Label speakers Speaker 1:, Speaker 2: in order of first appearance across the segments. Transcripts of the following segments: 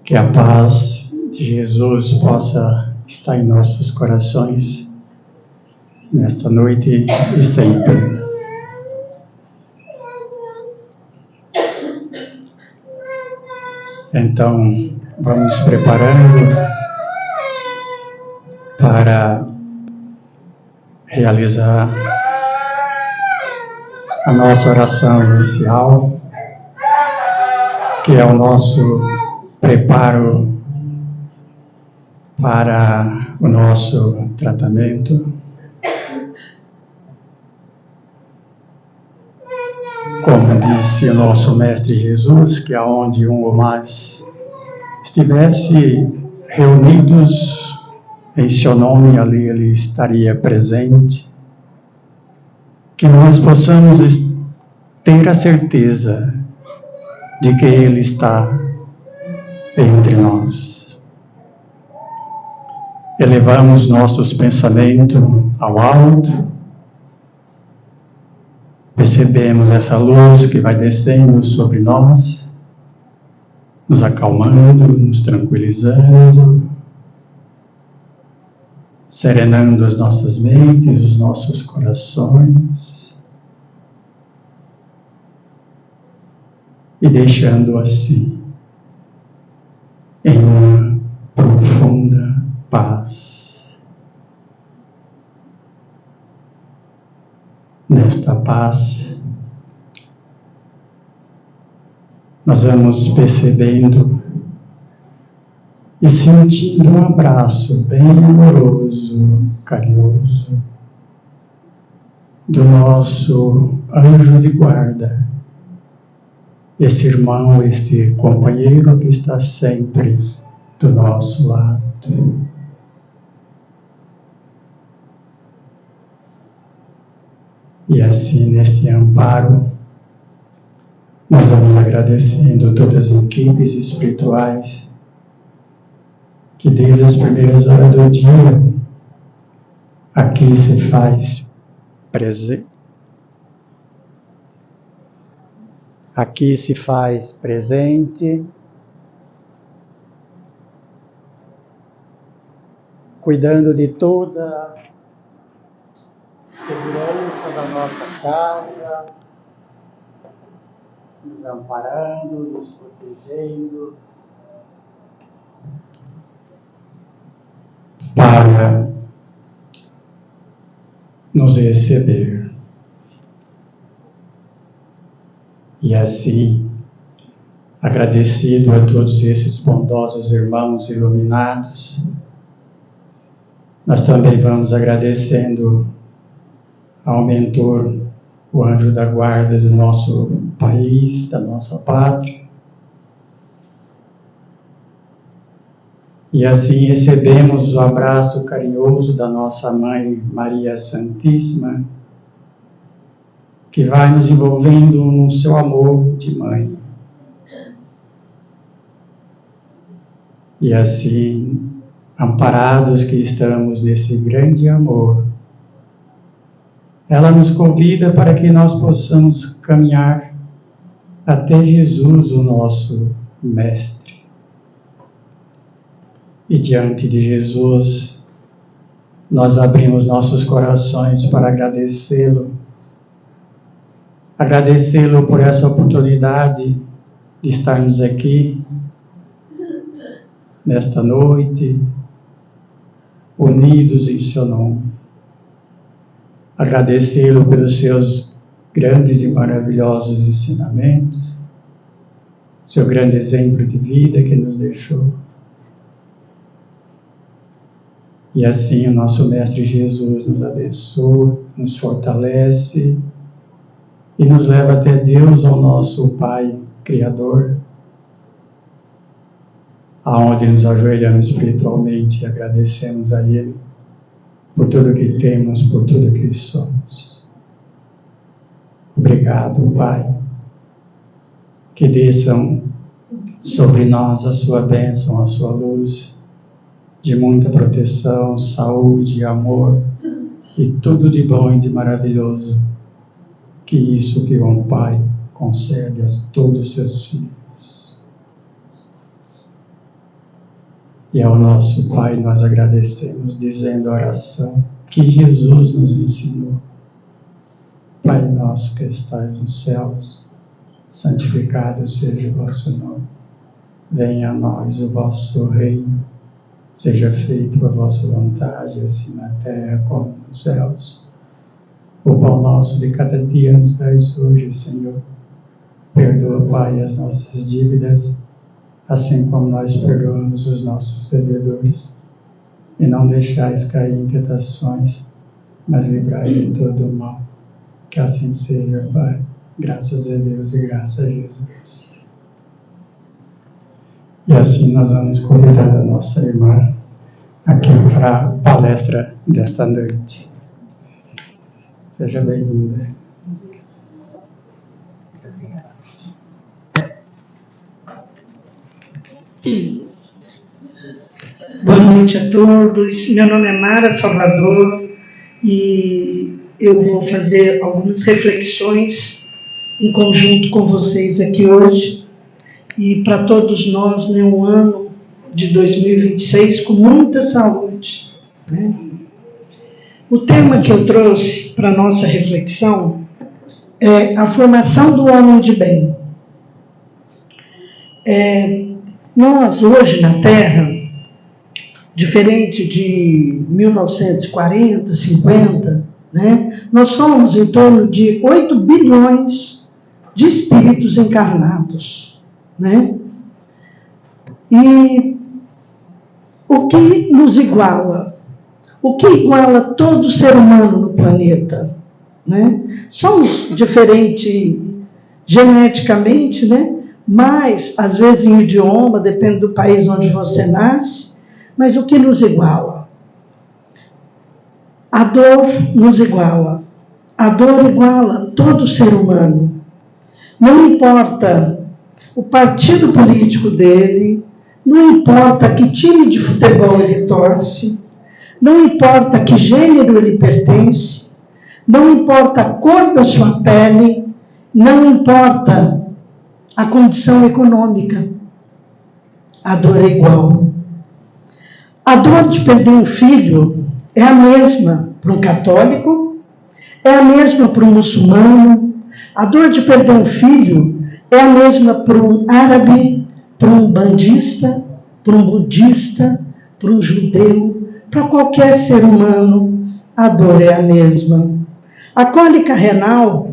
Speaker 1: Que a paz de Jesus possa estar em nossos corações nesta noite e sempre. Então, vamos nos preparando para realizar a nossa oração inicial, que é o nosso preparo para o nosso tratamento. Como disse o nosso Mestre Jesus, que aonde um ou mais estivesse reunidos em seu nome, ali ele estaria presente. Que nós possamos ter a certeza de que ele está entre nós. Elevamos nossos pensamentos ao alto, percebemos essa luz que vai descendo sobre nós, nos acalmando, nos tranquilizando, serenando as nossas mentes, os nossos corações e deixando assim em uma profunda paz. Nesta paz, nós vamos percebendo e sentindo um abraço bem amoroso, carinhoso, do nosso anjo de guarda, esse irmão, este companheiro que está sempre do nosso lado. E assim, neste amparo, nós vamos agradecendo todas as equipes espirituais que desde as primeiras horas do dia aqui se faz presente. Aqui se faz presente, cuidando de toda a segurança da nossa casa, nos amparando, nos protegendo, para nos receber. E assim, agradecido a todos esses bondosos irmãos iluminados, nós também vamos agradecendo ao mentor, o anjo da guarda do nosso país, da nossa pátria. E assim recebemos o abraço carinhoso da nossa Mãe Maria Santíssima, que vai nos envolvendo no seu amor de mãe. E assim, amparados que estamos nesse grande amor, ela nos convida para que nós possamos caminhar até Jesus, o nosso Mestre. E diante de Jesus, nós abrimos nossos corações para agradecê-lo por essa oportunidade de estarmos aqui nesta noite, unidos em seu nome. Agradecê-lo pelos seus grandes e maravilhosos ensinamentos, seu grande exemplo de vida que nos deixou. E assim o nosso Mestre Jesus nos abençoa, nos fortalece e nos leva até Deus, ao nosso Pai Criador, aonde nos ajoelhamos espiritualmente e agradecemos a Ele por tudo que temos, por tudo que somos. Obrigado, Pai. Que desçam sobre nós a sua bênção, a sua luz, de muita proteção, saúde, amor e tudo de bom e de maravilhoso. Que isso que o Pai concede a todos os seus filhos. E ao nosso Pai nós agradecemos, dizendo a oração que Jesus nos ensinou. Pai nosso que estais nos céus, santificado seja o vosso nome. Venha a nós o vosso reino. Seja feita a vossa vontade, assim na terra como nos céus. O pão nosso de cada dia nos dais hoje, Senhor. Perdoa, Pai, as nossas dívidas, assim como nós perdoamos os nossos devedores. E não deixais cair em tentações, mas livrai de todo o mal. Que assim seja, Pai. Graças a Deus e graças a Jesus. E assim nós vamos convidar a nossa irmã aqui para a palestra desta noite. Seja bem-vinda.
Speaker 2: Boa noite a todos. Meu nome é Mara Salvador e eu vou fazer algumas reflexões em conjunto com vocês aqui hoje. E para todos nós, né, um ano de 2026 com muita saúde, né? O tema que eu trouxe para a nossa reflexão é a formação do homem de bem. Nós, hoje na Terra, diferente de 1940, 50, né, nós somos em torno de 8 bilhões de espíritos encarnados, né? E o que nos iguala? O que iguala todo ser humano no planeta? Né? Somos diferentes geneticamente, né? Mas, às vezes, em idioma, depende do país onde você nasce, mas o que nos iguala? A dor nos iguala. A dor iguala todo ser humano. Não importa o partido político dele, não importa que time de futebol ele torce, não importa que gênero ele pertence, não importa a cor da sua pele, não importa a condição econômica, a dor é igual. A dor de perder um filho é a mesma para um católico, é a mesma para um muçulmano, a dor de perder um filho é a mesma para um árabe, para um bandista, para um budista, para um judeu, para qualquer ser humano, a dor é a mesma. A cólica renal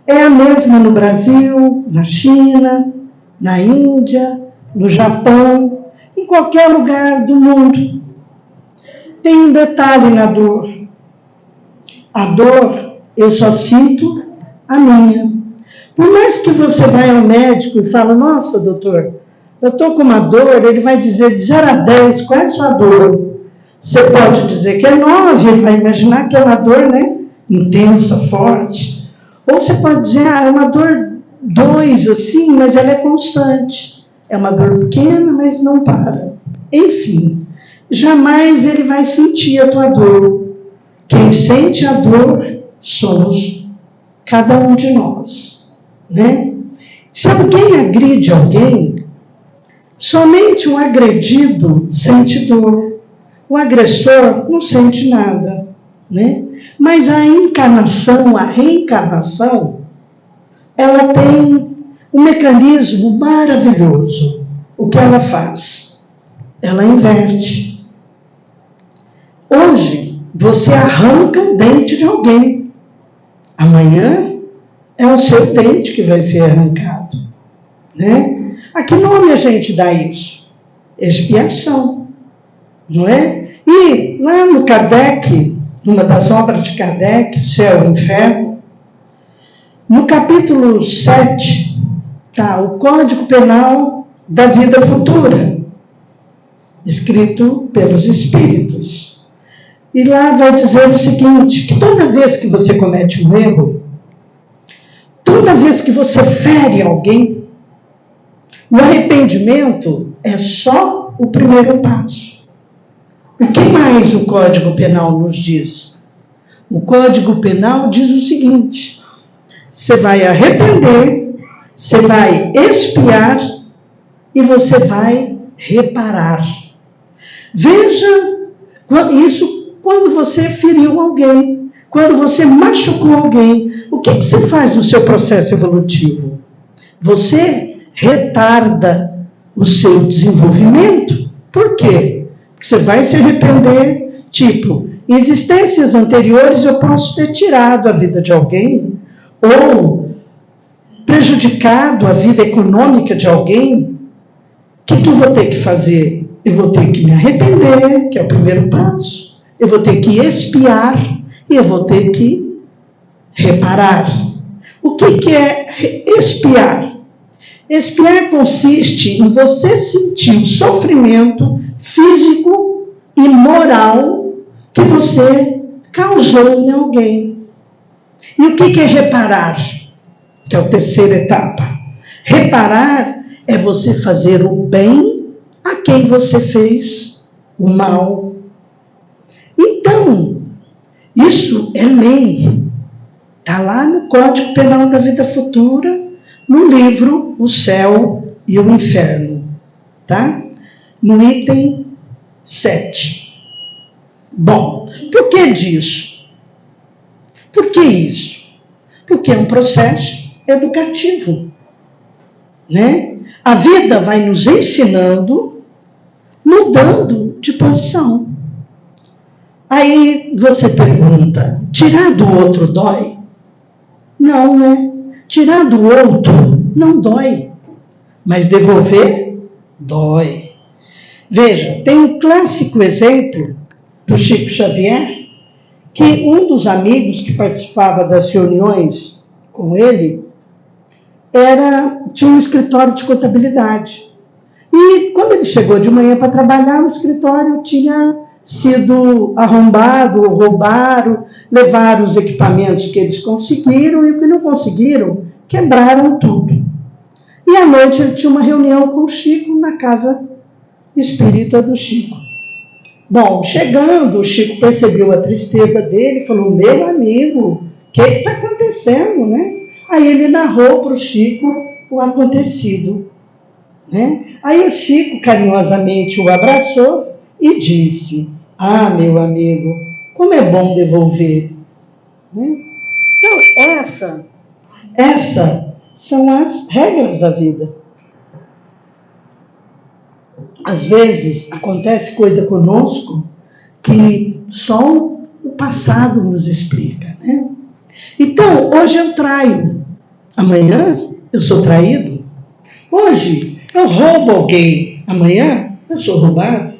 Speaker 2: é a mesma no Brasil, na China, na Índia, no Japão, em qualquer lugar do mundo. Tem um detalhe na dor. A dor, eu só sinto a minha. Por mais que você vai ao médico e fale, nossa, doutor, eu estou com uma dor, ele vai dizer de 0 a 10, qual é a sua dor? Você pode dizer que é 9, ele vai imaginar que é uma dor, né, intensa, forte. Ou você pode dizer, é uma dor 2, assim, mas ela é constante. É uma dor pequena, mas não para. Enfim, jamais ele vai sentir a tua dor. Quem sente a dor somos cada um de nós. Né? Se alguém agride alguém, somente o agredido sente dor. O agressor não sente nada. Né? Mas a encarnação, a reencarnação, ela tem um mecanismo maravilhoso. O que ela faz? Ela inverte. Hoje, você arranca o dente de alguém. Amanhã, é o seu dente que vai ser arrancado. Né? A que nome a gente dá isso? Expiação. Não é? E lá no Kardec, numa das obras de Kardec, Céu e Inferno, no capítulo 7, está o Código Penal da Vida Futura, escrito pelos Espíritos. E lá vai dizer o seguinte, que toda vez que você comete um erro, toda vez que você fere alguém, o arrependimento é só o primeiro passo. O que mais o Código Penal nos diz? O Código Penal diz o seguinte, você vai arrepender, você vai expiar e você vai reparar. Veja isso quando você feriu alguém, quando você machucou alguém. O que você faz no seu processo evolutivo? Você retarda o seu desenvolvimento. Por quê? Porque você vai se arrepender. Tipo, em existências anteriores eu posso ter tirado a vida de alguém ou prejudicado a vida econômica de alguém. O que eu vou ter que fazer? Eu vou ter que me arrepender, que é o primeiro passo. Eu vou ter que expiar e eu vou ter que reparar. O que é expiar? Expiar consiste em você sentir o sofrimento físico e moral que você causou em alguém. E o que é reparar? Que é a terceira etapa. Reparar é você fazer o bem a quem você fez o mal. Então, isso é lei. Está lá no Código Penal da Vida Futura, no livro O Céu e o Inferno. Tá? No item 7. Bom, por que disso? Por que isso? Porque é um processo educativo. Né? A vida vai nos ensinando, mudando de posição. Aí você pergunta, tirar do outro dói? Não, né? Tirar do outro não dói, mas devolver dói. Veja, tem um clássico exemplo do Chico Xavier, que um dos amigos que participava das reuniões com ele tinha um escritório de contabilidade. E quando ele chegou de manhã para trabalhar, o escritório tinha sido arrombado, roubaram, levaram os equipamentos que eles conseguiram e o que não conseguiram, quebraram tudo. E à noite ele tinha uma reunião com o Chico na casa espírita do Chico. Bom, chegando, o Chico percebeu a tristeza dele e falou, meu amigo, o que está acontecendo, né? Aí ele narrou para o Chico o acontecido. Né? Aí o Chico carinhosamente o abraçou e disse, ah, meu amigo, como é bom devolver. Né? Então, essas são as regras da vida. Às vezes, acontece coisa conosco que só o passado nos explica. Né? Então, hoje eu traio, amanhã eu sou traído. Hoje eu roubo alguém, amanhã eu sou roubado.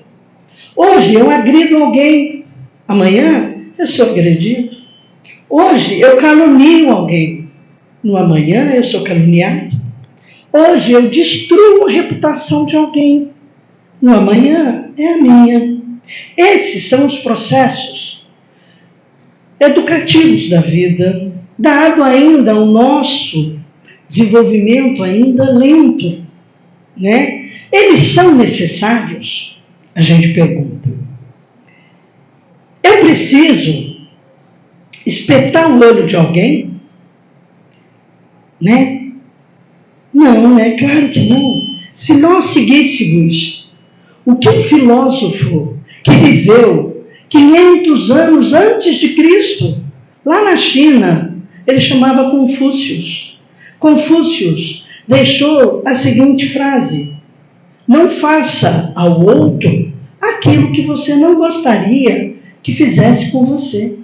Speaker 2: Hoje eu agrido alguém, amanhã eu sou agredido. Hoje eu calunio alguém, no amanhã eu sou caluniado. Hoje eu destruo a reputação de alguém, no amanhã é a minha. Esses são os processos educativos da vida, dado ainda o nosso desenvolvimento ainda lento, né? Eles são necessários? A gente pergunta. Eu preciso espetar o olho de alguém? Né? Não, é claro que não. Se nós seguíssemos o que um filósofo que viveu 500 anos antes de Cristo, lá na China, ele chamava Confúcio. Confúcio deixou a seguinte frase, não faça ao outro aquilo que você não gostaria que fizesse com você.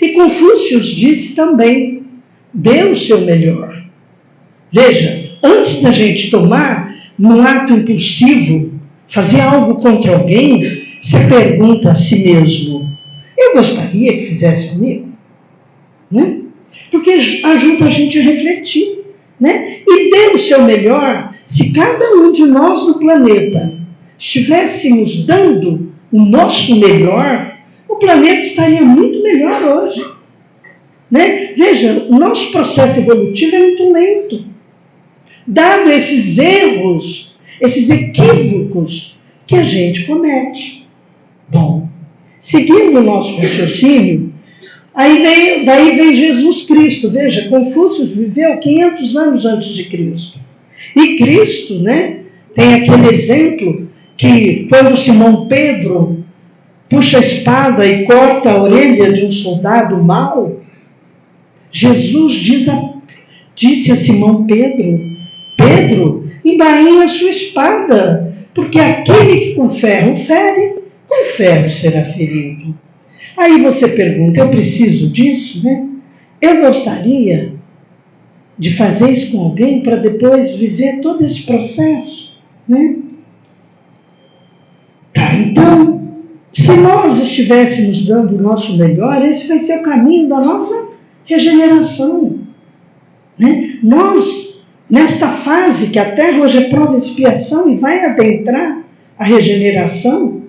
Speaker 2: E Confúcio disse também, dê o seu melhor. Veja, antes da gente tomar, num ato impulsivo, fazer algo contra alguém, você pergunta a si mesmo, eu gostaria que fizesse comigo? Né? Porque ajuda a gente a refletir. Né? E dê o seu melhor, se cada um de nós no planeta estivéssemos dando o nosso melhor, o planeta estaria muito melhor hoje. Né? Veja, o nosso processo evolutivo é muito lento. Dado esses erros, esses equívocos que a gente comete. Bom, seguindo o nosso raciocínio, daí vem Jesus Cristo. Veja, Confúcio viveu 500 anos antes de Cristo. E Cristo, né, tem aquele exemplo que quando Simão Pedro puxa a espada e corta a orelha de um soldado mau, Jesus disse a Simão Pedro, Pedro, embainha a sua espada, porque aquele que com ferro fere, com ferro será ferido. Aí você pergunta, eu preciso disso, né? Eu gostaria de fazer isso com alguém para depois viver todo esse processo, né? Tá, então, se nós estivéssemos dando o nosso melhor, esse vai ser o caminho da nossa regeneração, né? Nós, nesta fase que a terra hoje é prova de expiação e vai adentrar a regeneração,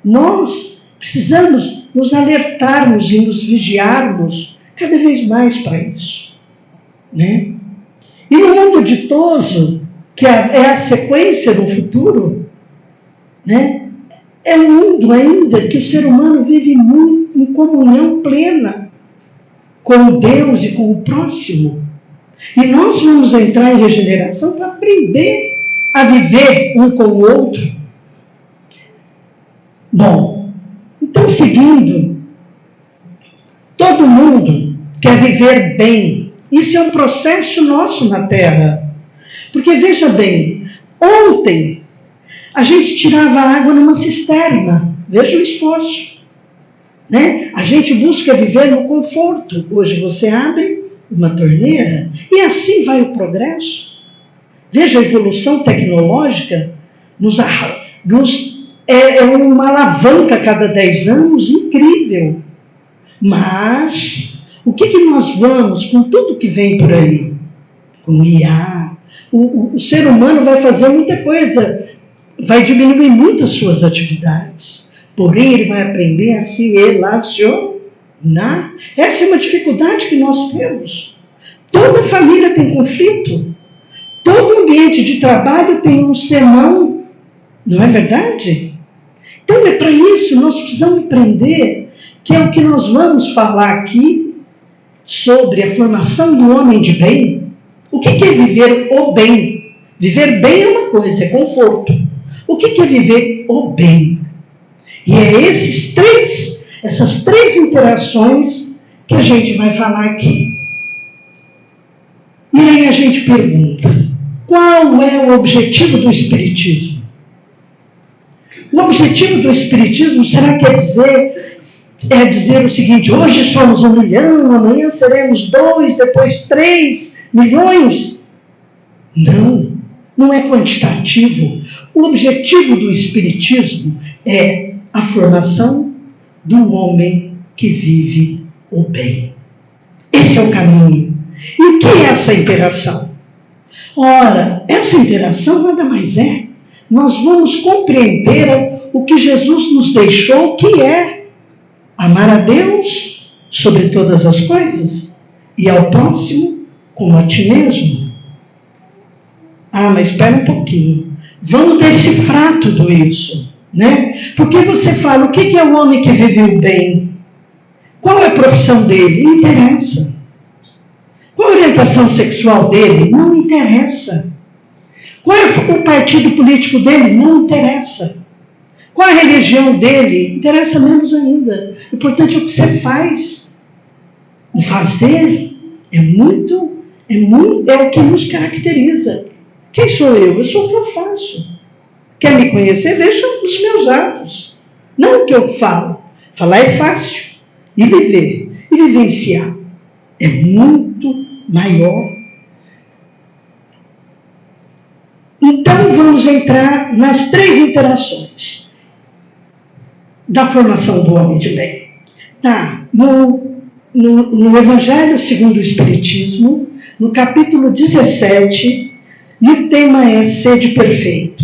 Speaker 2: nós precisamos nos alertarmos e nos vigiarmos cada vez mais para isso, né? E no mundo ditoso, que é a sequência do futuro, né? É um mundo ainda que o ser humano vive muito em comunhão plena com Deus e com o próximo. E nós vamos entrar em regeneração para aprender a viver um com o outro. Bom, então seguindo, todo mundo quer viver bem. Isso é um processo nosso na Terra. Porque veja bem, ontem a gente tirava água numa cisterna. Veja o esforço, né? A gente busca viver no conforto. Hoje você abre uma torneira e assim vai o progresso. Veja a evolução tecnológica é uma alavanca a cada 10 anos incrível. Mas o que nós vamos com tudo que vem por aí? Com o IA, o ser humano vai fazer muita coisa, vai diminuir muito as suas atividades. Porém, ele vai aprender a se relacionar. Essa é uma dificuldade que nós temos. Toda família tem conflito. Todo ambiente de trabalho tem um sermão. Não é verdade? Então, é para isso nós precisamos aprender, que é o que nós vamos falar aqui, sobre a formação do homem de bem. O que é viver o bem? Viver bem é uma coisa, é conforto. O que é viver o bem? E é essas três interações que a gente vai falar aqui. E aí a gente pergunta, qual é o objetivo do Espiritismo? O objetivo do Espiritismo será que é dizer o seguinte, hoje somos 1 milhão, amanhã seremos 2, depois 3 milhões? Não é quantitativo. O objetivo do Espiritismo é a formação do homem que vive o bem. Esse é o caminho. E o que é essa interação? Ora, essa interação nada mais é. Nós vamos compreender o que Jesus nos deixou, que é amar a Deus sobre todas as coisas e ao próximo como a ti mesmo. Ah, mas espera um pouquinho. Vamos decifrar tudo isso, né? Porque você fala, o que é o homem que vive o bem? Qual é a profissão dele? Não interessa. Qual a orientação sexual dele? Não interessa. Qual é o partido político dele? Não interessa. Qual a religião dele? Interessa menos ainda. O importante é o que você faz. O fazer é o que nos caracteriza. Quem sou eu? Eu sou o que eu faço. Quer me conhecer? Veja os meus atos. Não o que eu falo. Falar é fácil. E viver, e vivenciar, é muito maior. Então vamos entrar nas 3 interações da formação do homem de bem. Tá, no Evangelho segundo o Espiritismo, no capítulo 17, e o tema é sede perfeito.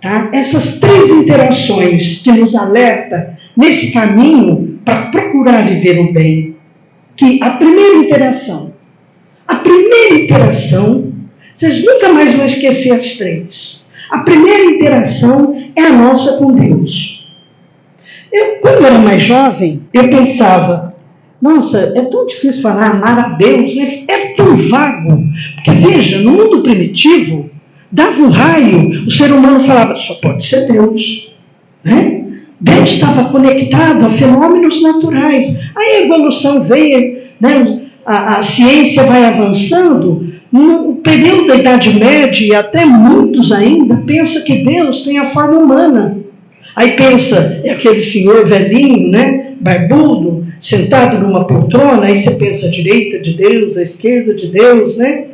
Speaker 2: Tá? Essas 3 interações que nos alerta nesse caminho para procurar viver o bem. Que a primeira interação, vocês nunca mais vão esquecer as 3. A primeira interação é a nossa com Deus. Quando eu era mais jovem, eu pensava, nossa, é tão difícil falar amar a Deus, né? É tão vago. Porque veja, no mundo primitivo, dava um raio, o ser humano falava, só pode ser Deus. Né? Deus estava conectado a fenômenos naturais. Aí a evolução veio, né? A ciência vai avançando. No período da Idade Média, e até muitos ainda, pensa que Deus tem a forma humana. Aí pensa, é aquele senhor velhinho, né? Barbudo, sentado numa poltrona, aí você pensa à direita de Deus, à esquerda de Deus, né?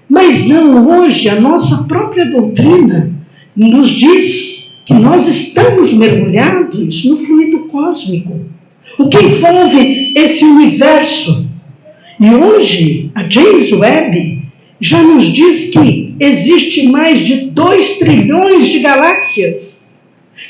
Speaker 2: Mas não, hoje a nossa própria doutrina nos diz que nós estamos mergulhados no fluido cósmico, o que envolve esse universo. E hoje a James Webb já nos diz que existe mais de 2 trilhões de galáxias.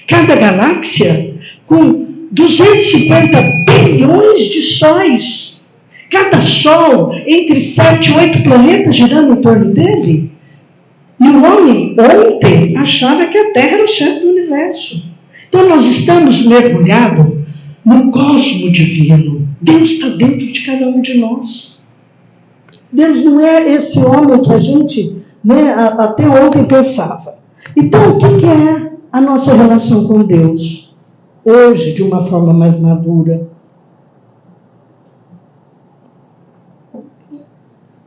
Speaker 2: Cada galáxia com 250 bilhões de sóis. Cada sol entre 7 e 8 planetas girando em torno dele. E o homem ontem achava que a Terra era o centro do universo. Então nós estamos mergulhados no cosmo divino. Deus está dentro de cada um de nós. Deus não é esse homem que a gente, né, até ontem pensava. Então o que é a nossa relação com Deus? Hoje, de uma forma mais madura.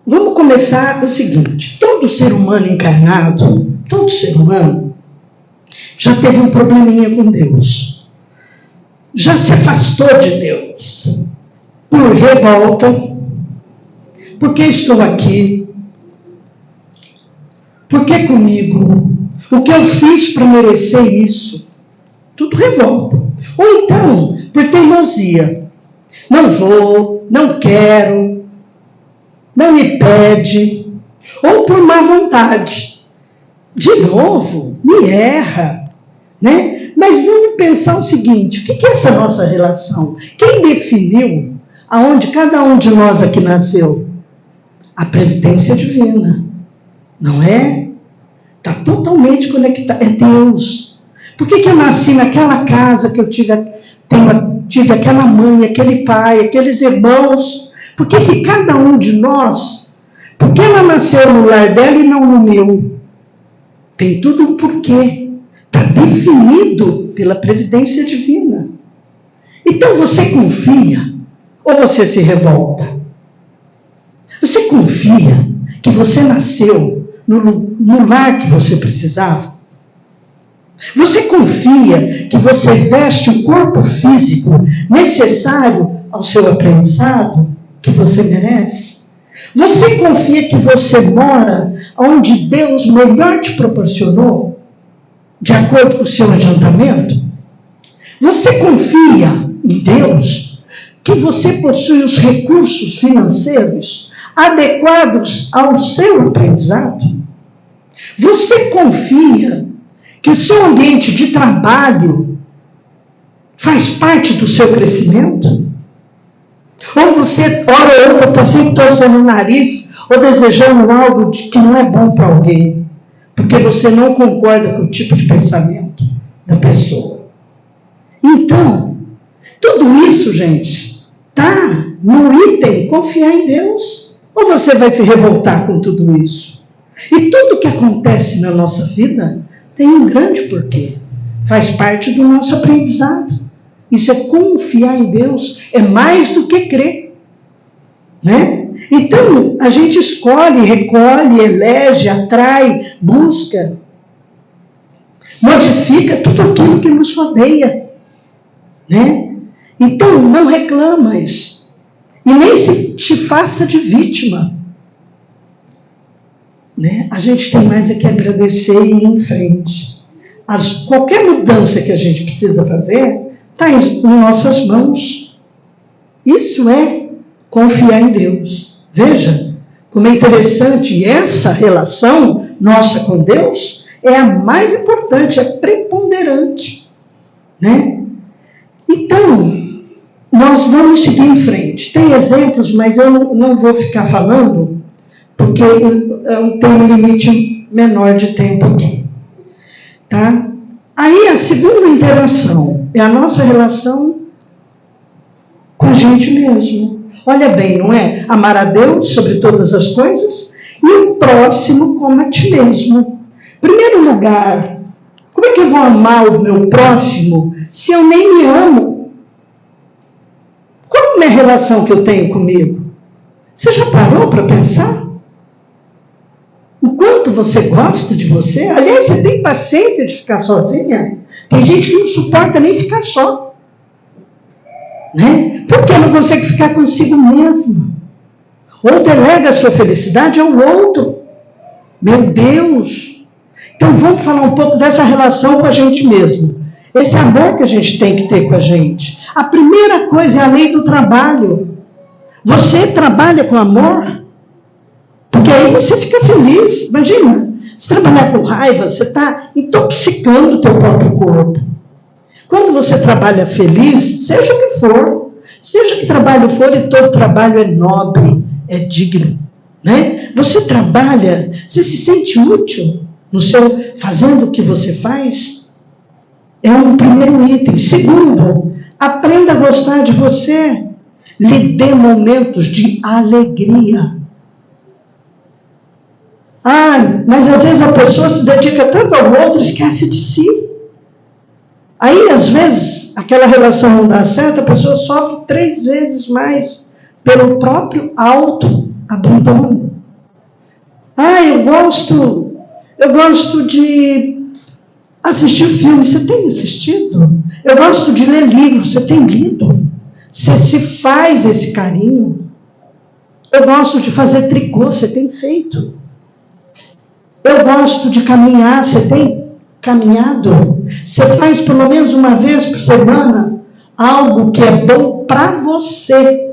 Speaker 2: Vamos começar o seguinte. Todo ser humano encarnado, todo ser humano, já teve um probleminha com Deus. Já se afastou de Deus. Por revolta. Por que estou aqui? Por que comigo? O que eu fiz para merecer isso? Tudo revolta. Ou então, por teimosia. Não vou, não quero, não me pede. Ou por má vontade. De novo, me erra. Né? Mas vamos pensar o seguinte, o que é essa nossa relação? Quem definiu aonde cada um de nós aqui nasceu? A previdência divina, não é? Está totalmente conectado, é Deus. Por que eu nasci naquela casa que eu tive aquela mãe, aquele pai, aqueles irmãos? Por que cada um de nós, por que ela nasceu no lar dela e não no meu? Tem tudo um porquê. Está definido pela previdência divina. Então você confia ou você se revolta? Você confia que você nasceu no lar que você precisava? Você confia que você veste o corpo físico necessário ao seu aprendizado que você merece? Você confia que você mora onde Deus melhor te proporcionou, de acordo com o seu adiantamento? Você confia em Deus que você possui os recursos financeiros adequados ao seu aprendizado? Você confia que o seu ambiente de trabalho faz parte do seu crescimento? Ou você, hora ou outra, está sempre torcendo o nariz ou desejando algo que não é bom para alguém, porque você não concorda com o tipo de pensamento da pessoa? Então, tudo isso, gente, está no item confiar em Deus. Ou você vai se revoltar com tudo isso? E tudo que acontece na nossa vida tem um grande porquê. Faz parte do nosso aprendizado. Isso é confiar em Deus. É mais do que crer. Né? Então, a gente escolhe, recolhe, elege, atrai, busca. Modifica tudo aquilo que nos rodeia. Né? Então, não reclama isso. E nem se te faça de vítima. Né? A gente tem mais é que agradecer e ir em frente. Qualquer mudança que a gente precisa fazer está em nossas mãos. Isso é confiar em Deus. Veja como é interessante. E essa relação nossa com Deus é a mais importante, é preponderante. Né? Então, nós vamos seguir em frente. Tem exemplos, mas eu não vou ficar falando, porque eu tenho um limite menor de tempo aqui. Tá? Aí a segunda interação é a nossa relação com a gente mesmo. Olha bem, não é? Amar a Deus sobre todas as coisas e o próximo como a ti mesmo. Primeiro lugar, como é que eu vou amar o meu próximo se eu nem me amo? Qual é a relação que eu tenho comigo? Você já parou para pensar? O quanto você gosta de você? Aliás, você tem paciência de ficar sozinha? Tem gente que não suporta nem ficar só. Né? Porque não consegue ficar consigo mesmo. Ou delega a sua felicidade ao outro. Meu Deus! Então vamos falar um pouco dessa relação com a gente mesmo. Esse amor que a gente tem que ter com a gente. A primeira coisa é a lei do trabalho. Você trabalha com amor? Porque aí você fica feliz. Imagina, se trabalhar com raiva, você está intoxicando o teu próprio corpo. Quando você trabalha feliz, seja o que for, seja que trabalho for, e todo trabalho é nobre, é digno. Né? Você trabalha, você se sente útil no seu, fazendo o que você faz? É um primeiro item. Segundo, aprenda a gostar de você. Lhe dê momentos de alegria. Mas às vezes a pessoa se dedica tanto ao outro, esquece de si. Aí, às vezes, aquela relação não dá certo, a pessoa sofre 3 vezes mais pelo próprio autoabandono. Eu gosto de assistir filme. Você tem assistido? Eu gosto de ler livros. Você tem lido? Você se faz esse carinho? Eu gosto de fazer tricô. Você tem feito? Eu gosto de caminhar. Você tem caminhado? Você faz pelo menos uma vez por semana algo que é bom para você,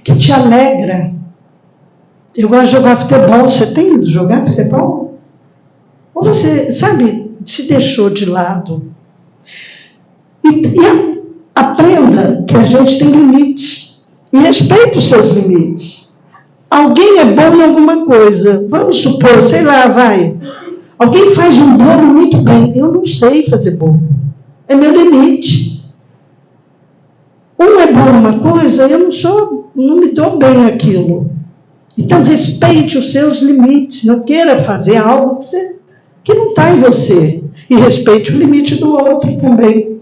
Speaker 2: que te alegra. Eu gosto de jogar futebol. Você tem ido jogar futebol? Ou você, se deixou de lado? E aprenda que a gente tem limites. E respeite os seus limites. Alguém é bom em alguma coisa. Vamos supor, alguém faz um bolo muito bem. Eu não sei fazer bolo. É meu limite. Um é bom em uma coisa, eu não me dou bem naquilo. Então, respeite os seus limites. Não queira fazer algo que não está em você. E respeite o limite do outro também.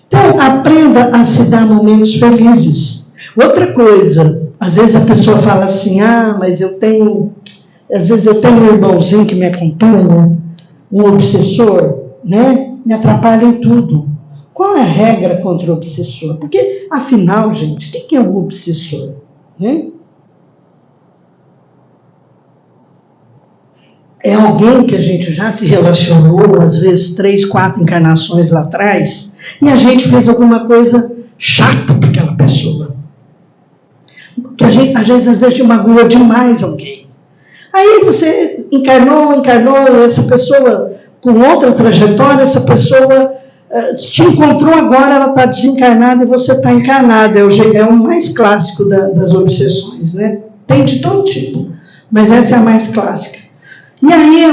Speaker 2: Então, aprenda a se dar momentos felizes. Outra coisa, às vezes a pessoa fala assim, mas às vezes eu tenho um irmãozinho que me acompanha, um obsessor, né? Me atrapalha em tudo. Qual é a regra contra o obsessor? Porque, afinal, gente, o que é um obsessor? Né? É alguém que a gente já se relacionou, às vezes 3, 4 encarnações lá atrás, e a gente fez alguma coisa chata para aquela pessoa. Que a gente, às vezes magoou demais alguém. Aí você encarnou, essa pessoa com outra trajetória, essa pessoa te encontrou agora, ela está desencarnada e você está encarnada. É o mais clássico das obsessões, né? Tem de todo tipo, mas essa é a mais clássica. E aí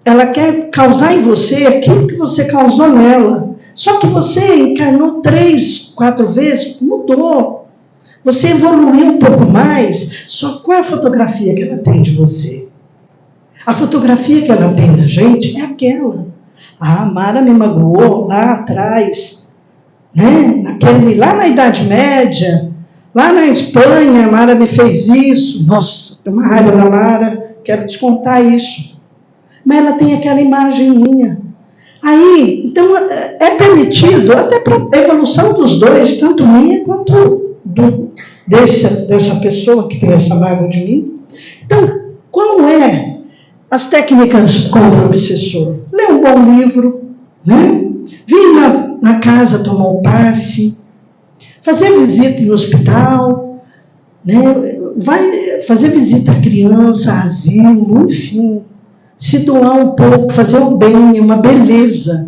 Speaker 2: ela quer causar em você aquilo que você causou nela. Só que você encarnou 3, 4 vezes, mudou. Você evoluiu um pouco mais. Só qual é a fotografia que ela tem de você? A fotografia que ela tem da gente é aquela. A Mara me magoou lá atrás, né? Lá na Idade Média, lá na Espanha, a Mara me fez isso. Nossa, tem uma raiva da Mara, quero te contar isso. Mas ela tem aquela imagem minha. Aí, então, é permitido, até para a evolução dos dois, tanto minha quanto dessa pessoa que tem essa mágoa de mim. Então, como é as técnicas contra o obsessor? Ler um bom livro, né? Vir na casa tomar um passe, fazer visita em hospital, né? Vai fazer visita a criança, asilo, enfim. Se doar um pouco, fazer o bem, é uma beleza.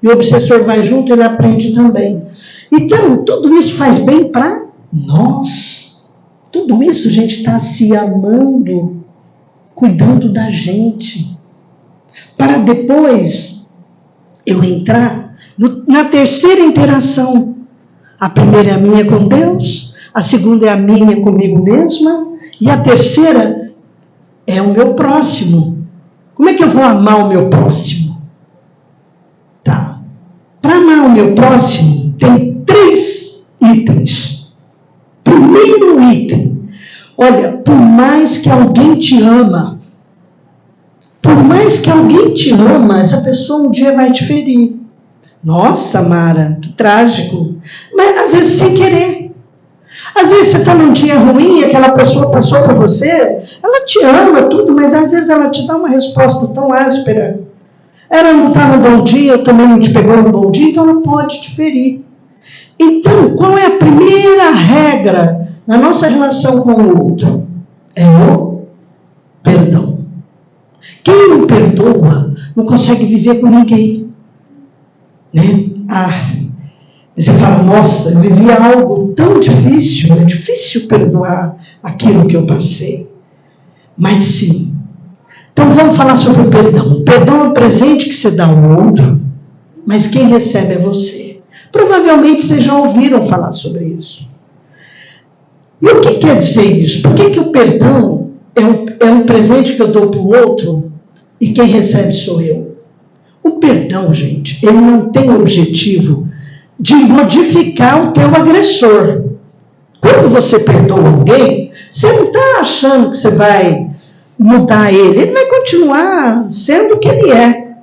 Speaker 2: E o obsessor vai junto, ele aprende também. Então, tudo isso faz bem para nós. Tudo isso a gente está se amando, cuidando da gente. Para depois eu entrar na terceira interação. A primeira é a minha com Deus, a segunda é a minha comigo mesma, e a terceira é o meu próximo. Como é que eu vou amar o meu próximo? Tá. Para amar o meu próximo, tem 3 itens. Primeiro item, olha, por mais que alguém te ama, essa pessoa um dia vai te ferir. Nossa, Mara, que trágico. Mas às vezes sem querer. Às vezes você está num dia ruim e aquela pessoa passou por você, ela te ama, tudo, mas às vezes ela te dá uma resposta tão áspera. Ela não está no bom dia, também não te pegou no bom dia, então ela pode te ferir. Então, qual é a primeira regra na nossa relação com o outro? É o perdão. Quem não perdoa não consegue viver com ninguém. Né? Você fala, nossa, eu vivi algo tão difícil, é difícil perdoar aquilo que eu passei. Mas sim. Então vamos falar sobre o perdão. O perdão é um presente que você dá ao outro, mas quem recebe é você. Provavelmente vocês já ouviram falar sobre isso. E o que quer dizer isso? Por que o perdão é um presente que eu dou para o outro e quem recebe sou eu? O perdão, gente, ele não tem o objetivo de modificar o teu agressor. Quando você perdoa alguém, você não está achando que você vai mudar ele. Ele vai continuar sendo o que ele é.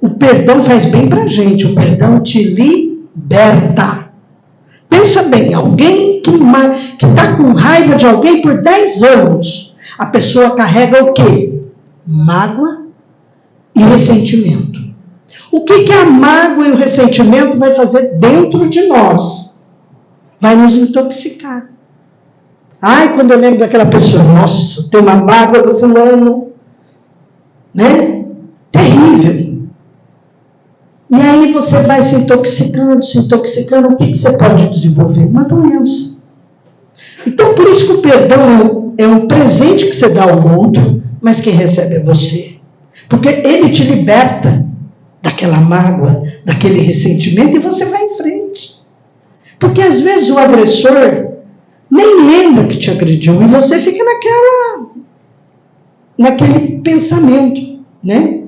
Speaker 2: O perdão faz bem para a gente. O perdão te liberta. Pensa bem, alguém que está com raiva de alguém por 10 anos, a pessoa carrega o quê? Mágoa e ressentimento. O que a mágoa e o ressentimento vai fazer dentro de nós? Vai nos intoxicar. Ai, quando eu lembro daquela pessoa, nossa, tem uma mágoa do fulano, né? Terrível. E aí você vai se intoxicando, o que você pode desenvolver? Uma doença. Então, por isso que o perdão é um presente que você dá ao outro, mas quem recebe é você. Porque ele te liberta daquela mágoa, daquele ressentimento, e você vai em frente. Porque às vezes o agressor nem lembra que te agrediu, e você fica naquele pensamento, né?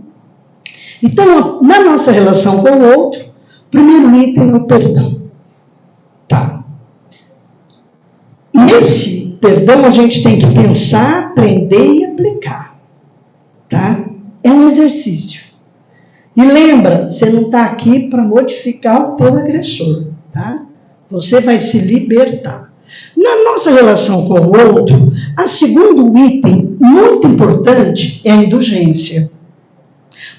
Speaker 2: Então, na nossa relação com o outro, o primeiro item é o perdão. Tá. E esse perdão a gente tem que pensar, aprender e aplicar. Tá? É um exercício. E lembra, você não está aqui para modificar o teu agressor. Tá? Você vai se libertar. Na nossa relação com o outro, o segundo item muito importante é a indulgência.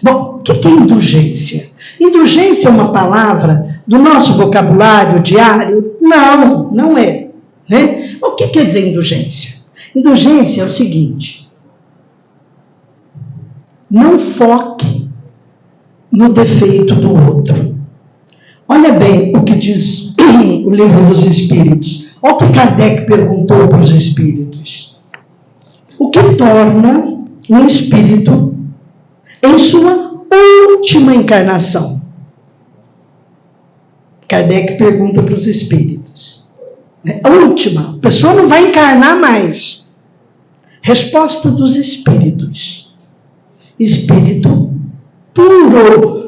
Speaker 2: Bom, o que é indulgência? Indulgência é uma palavra do nosso vocabulário diário? Não, não é. Né? O que quer dizer indulgência? Indulgência é o seguinte: não foque no defeito do outro. Olha bem o que diz o Livro dos Espíritos. Olha o que Kardec perguntou para os espíritos. O que torna um espírito em sua última encarnação? Kardec pergunta para os espíritos. A última. A pessoa não vai encarnar mais. Resposta dos espíritos. Espírito puro.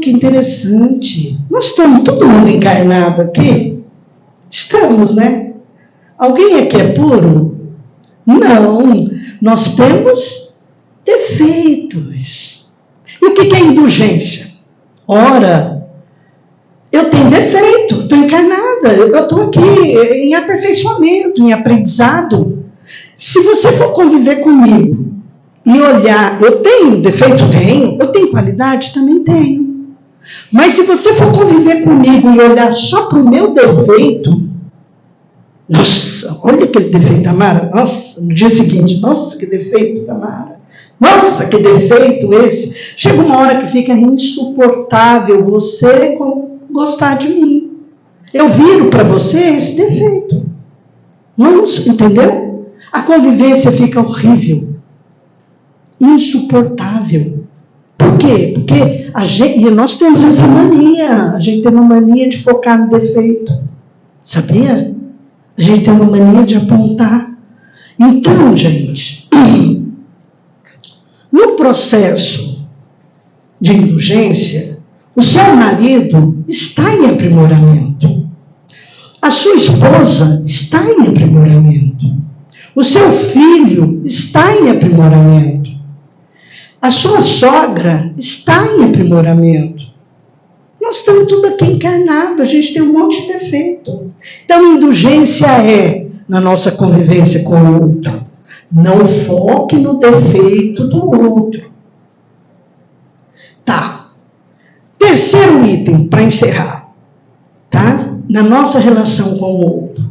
Speaker 2: Que interessante. Nós estamos todo mundo encarnado aqui? Estamos, né? Alguém aqui é puro? Não. Nós temos defeitos. E o que é indulgência? Ora, eu tenho defeito, estou encarnada, eu estou aqui em aperfeiçoamento, em aprendizado. Se você for conviver comigo e olhar, eu tenho defeito? Tenho. Eu tenho qualidade? Também tenho. Mas se você for conviver comigo e olhar só para o meu defeito, nossa, olha aquele defeito da Mara, nossa, no dia seguinte, nossa, que defeito da Mara, nossa, que defeito esse. Chega uma hora que fica insuportável você gostar de mim. Eu viro para você esse defeito. Não, entendeu? A convivência fica horrível, insuportável. Por quê? Porque e nós temos essa mania, a gente tem uma mania de focar no defeito, sabia? A gente tem uma mania de apontar. Então, gente, no processo de indulgência, o seu marido está em aprimoramento. A sua esposa está em aprimoramento. O seu filho está em aprimoramento. A sua sogra está em aprimoramento. Nós estamos tudo aqui encarnado, a gente tem um monte de defeito. Então, indulgência é, na nossa convivência com o outro, não foque no defeito do outro. Tá. Terceiro item, para encerrar. Tá? Na nossa relação com o outro.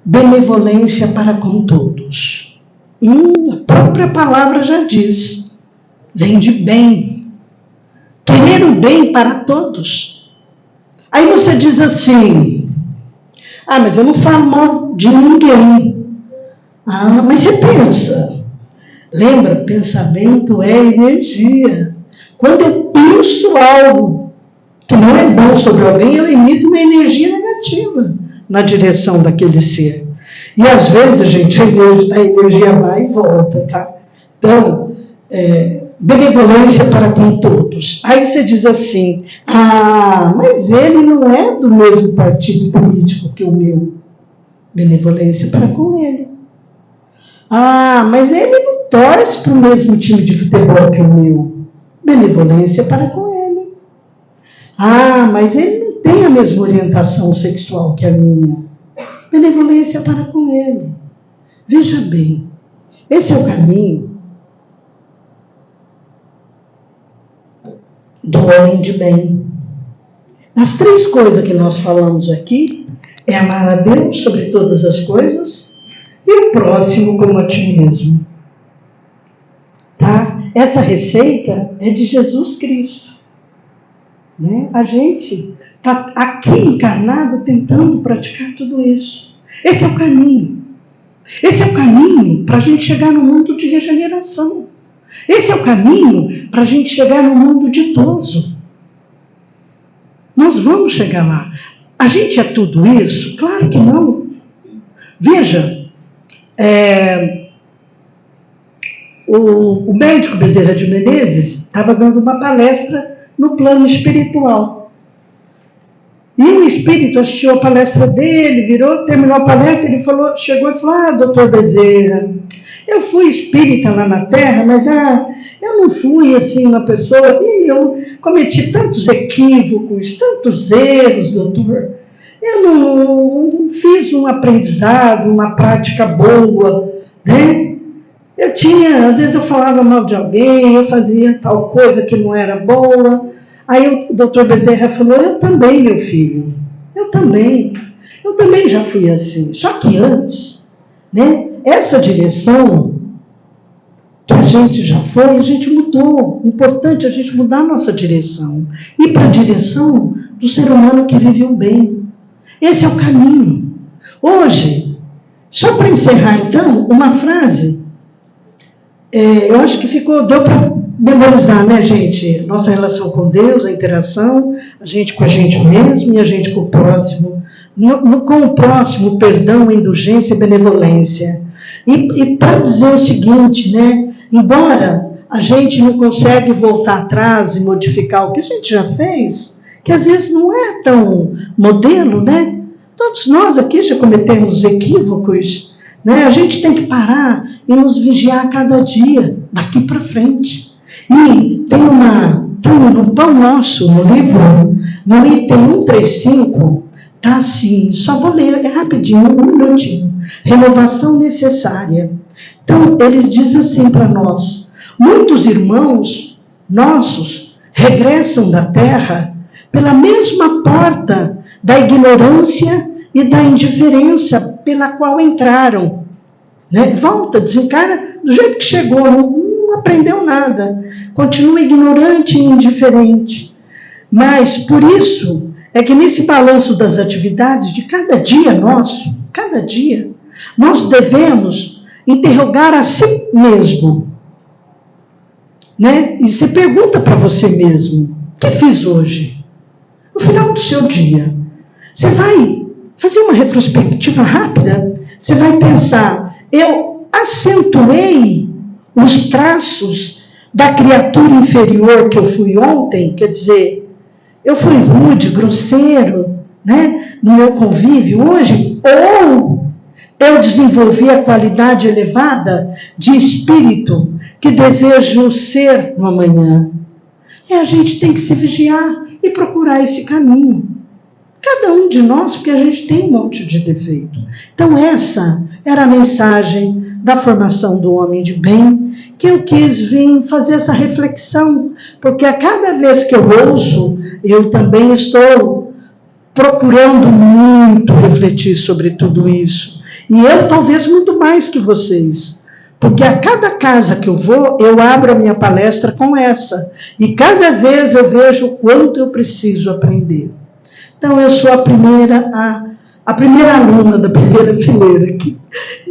Speaker 2: Benevolência para com todos. A própria palavra já diz. Vem de bem. Querer o bem para todos. Aí você diz assim, mas eu não falo mal de ninguém. Mas você pensa. Lembra, pensamento é energia. Quando eu penso algo que não é bom sobre alguém, eu emito uma energia negativa na direção daquele ser. E às vezes, gente, a energia vai e volta, tá? Então, benevolência para com todos. Aí você diz assim, mas ele não é do mesmo partido político que o meu. Benevolência para com ele. Mas ele não torce para o mesmo time de futebol que o meu. Benevolência para com ele. Mas ele não tem a mesma orientação sexual que a minha. Benevolência para com ele. Veja bem, esse é o caminho do homem de bem. As três coisas que nós falamos aqui é amar a Deus sobre todas as coisas e o próximo como a ti mesmo. Tá? Essa receita é de Jesus Cristo. Né? A gente está aqui encarnado tentando praticar tudo isso. Esse é o caminho. Esse é o caminho para a gente chegar no mundo de regeneração. Esse é o caminho para a gente chegar no mundo ditoso. Nós vamos chegar lá. A gente é tudo isso? Claro que não. Veja, o médico Bezerra de Menezes estava dando uma palestra no plano espiritual. E o espírito assistiu a palestra dele, terminou a palestra, ele chegou e falou, doutor Bezerra, eu fui espírita lá na Terra, mas eu não fui assim uma pessoa, e eu cometi tantos equívocos, tantos erros, doutor. Eu não fiz um aprendizado, uma prática boa, né? Às vezes eu falava mal de alguém, eu fazia tal coisa que não era boa. Aí o doutor Bezerra falou, eu também, meu filho, eu também já fui assim. Só que antes, né, essa direção que a gente já foi, a gente mudou. Importante a gente mudar a nossa direção. Ir para a direção do ser humano que vive o bem. Esse é o caminho. Hoje, só para encerrar então, uma frase, eu acho que deu para memorizar, né, gente? Nossa relação com Deus, a interação, a gente com a gente mesmo e a gente com o próximo. Com o próximo, perdão, indulgência e benevolência. E para dizer o seguinte, né? Embora a gente não consegue voltar atrás e modificar o que a gente já fez, que às vezes não é tão modelo, né? Todos nós aqui já cometemos equívocos, né? A gente tem que parar e nos vigiar cada dia, daqui para frente. E tem no Pão Nosso, no livro, no item 135, tá assim, só vou ler, é rapidinho, 1 minutinho. Renovação necessária. Então, ele diz assim para nós, muitos irmãos nossos regressam da Terra pela mesma porta da ignorância e da indiferença pela qual entraram. Né? Volta, desencarna do jeito que chegou, não aprendeu nada, continua ignorante e indiferente. Mas, por isso, é que nesse balanço das atividades de cada dia nosso, cada dia, nós devemos interrogar a si mesmo. Né? E você pergunta para você mesmo, o que fiz hoje? No final do seu dia, você vai fazer uma retrospectiva rápida, você vai pensar, eu acentuei os traços da criatura inferior que eu fui ontem, quer dizer, eu fui rude, grosseiro, né, no meu convívio hoje, ou eu desenvolvi a qualidade elevada de espírito que desejo ser no amanhã. E a gente tem que se vigiar e procurar esse caminho. Cada um de nós, porque a gente tem um monte de defeito. Então essa era a mensagem da formação do homem de bem, que eu quis vir fazer essa reflexão, porque a cada vez que eu ouço, eu também estou procurando muito refletir sobre tudo isso. E eu talvez muito mais que vocês. Porque a cada casa que eu vou, eu abro a minha palestra com essa. E cada vez eu vejo o quanto eu preciso aprender. Então, eu sou a primeira aluna da primeira fileira aqui.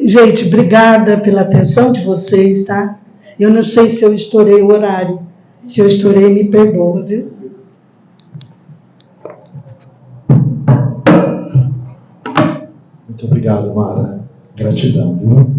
Speaker 2: Gente, obrigada pela atenção de vocês, tá? Eu não sei se eu estourei o horário. Se eu estourei, me perdoa, viu?
Speaker 3: Muito obrigado, Mara. Gratidão, viu?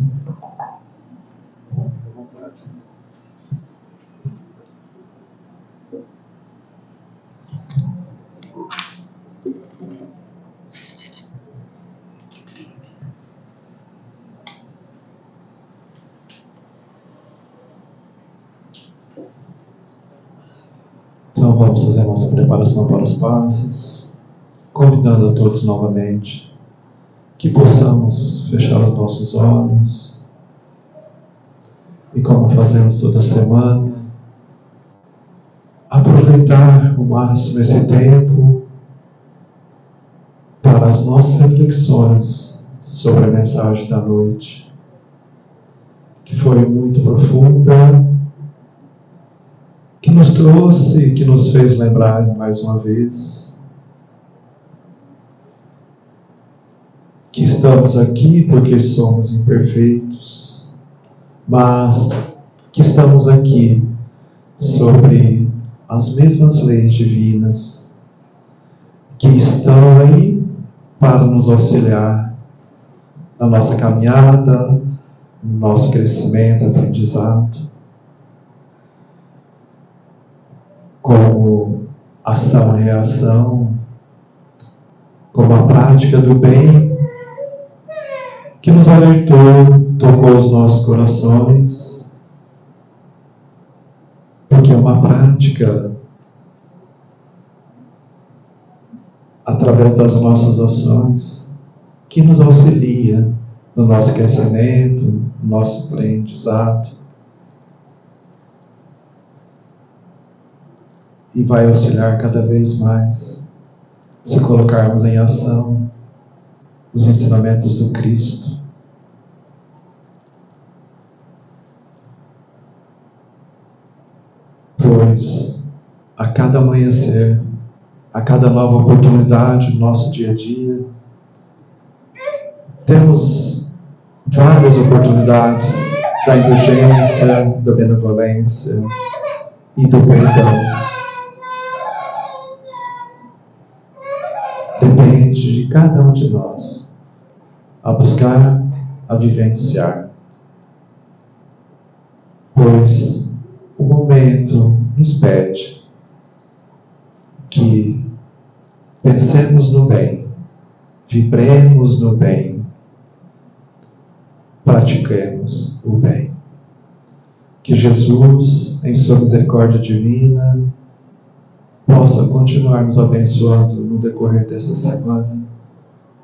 Speaker 3: Então vamos fazer a nossa preparação para os passes, convidando a todos novamente que possamos fechar os nossos olhos e, como fazemos toda semana, aproveitar o máximo esse tempo para as nossas reflexões sobre a mensagem da noite, que foi muito profunda, que nos trouxe, que nos fez lembrar mais uma vez que estamos aqui porque somos imperfeitos, mas que estamos aqui sobre as mesmas leis divinas que estão aí para nos auxiliar na nossa caminhada, no nosso crescimento, aprendizado, como ação e reação, como a prática do bem que nos alertou, tocou os nossos corações, porque é uma prática através das nossas ações que nos auxilia no nosso crescimento, no nosso aprendizado, e vai auxiliar cada vez mais se colocarmos em ação os ensinamentos do Cristo. Pois a cada amanhecer, a cada nova oportunidade no nosso dia a dia, temos várias oportunidades da indulgência, da benevolência e do perdão. Depende de cada um de nós a buscar, a vivenciar. Pois o momento nos pede que pensemos no bem, vibremos no bem, pratiquemos o bem. Que Jesus, em sua misericórdia divina, possa continuar nos abençoando no decorrer dessa semana,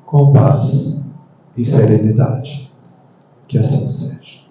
Speaker 3: com paz e serenidade. Que assim seja.